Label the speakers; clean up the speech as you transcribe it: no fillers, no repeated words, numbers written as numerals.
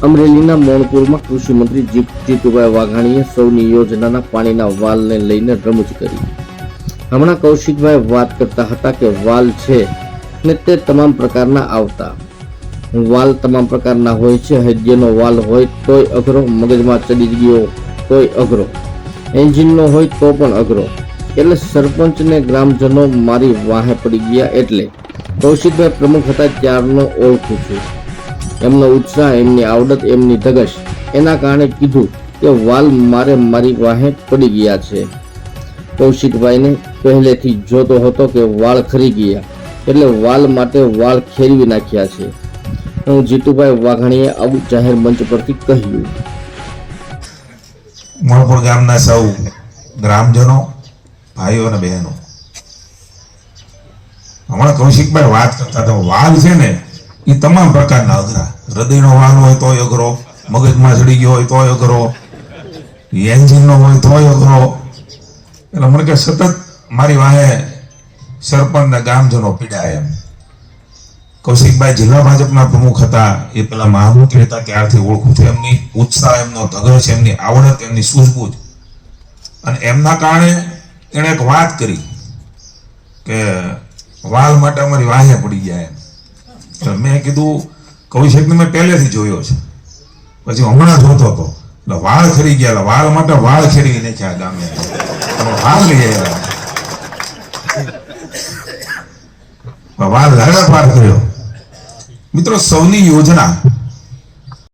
Speaker 1: અમરેલીના મોણપુરમાં કૃષિ મંત્રી જીતુભાઈ વાઘાણીએ સૌની યોજનાના પાણીના વાલને લઈને રમૂજ કરી. હમણાં કૌશિકભાઈ વાત કરતા હતા કે વાલ છે ને તે તમામ પ્રકારના આવતા. વાલ તમામ પ્રકારના હોય છે. હૈદ્યનો વાલ હોય તોય અઘરો, મગજમાં ચડી ગયો તોય અઘરો, એન્જિનનો હોય તો પણ અઘરો. એટલે સરપંચને ગ્રામજનો મારી વાહે પડી ગયા. એટલે કૌશિકભાઈ પ્રમુખ હતા ત્યારનો ઓળખું છું. એમનો ઉત્સાહ, એમની આવડત, એમની ધગશ, એના કારણે કીધું કે વાલ મારી વાહે પડી ગયા છે. કૌશિકભાઈને પહેલેથી જોતો હતો કે વાળ ખરી ગયા એટલે વાલ માટે વાળ ખેરવી નાખ્યા છે. હું જીતુભાઈ વાઘાણીએ આવું જાહેર મંચ પરથી કહ્યું.
Speaker 2: મોણપુર ગામના સૌ ગ્રામજનો, ભાઈઓ અને બહેનો, હમણાં કૌશિકભાઈ વાત કરતા હતા, વાલ છે ને એ તમામ પ્રકારના અઘરા. હૃદયનો વાલ હોય તોય અઘરો, મગજમાં ચડી ગયો હોય તોય અઘરો, એન્જિનનો હોય તોય અઘરો. એટલે મને કે સતત મારી વાહે સરપંચ ગામજનો પીડાય એમ. કૌશિકભાઈ જિલ્લા ભાજપના પ્રમુખ હતા, એ પેલા મહામંત્રી હતા ત્યારથી ઓળખું છું. એમની ઉત્સાહ, એમનો ધગશ, એમની આવડત, એમની સૂઝબૂઝ, અને એમના કારણે એણે એક વાત કરી કે વાલ માટે અમારી વાહે પડી ગયા એમ. મેં કીધું કૌશિકને મેં પહેલેથી જોયો છે, પછી હમણાં જોતો હતો. એટલે વાળ ખરી ગયા, વાળ માટે વાળ ખેરી નાખ્યા ગામે. વાળ લઈ આવ્યા, વાળ લાડા પાર કર્યો. મિત્રો, સૌની યોજના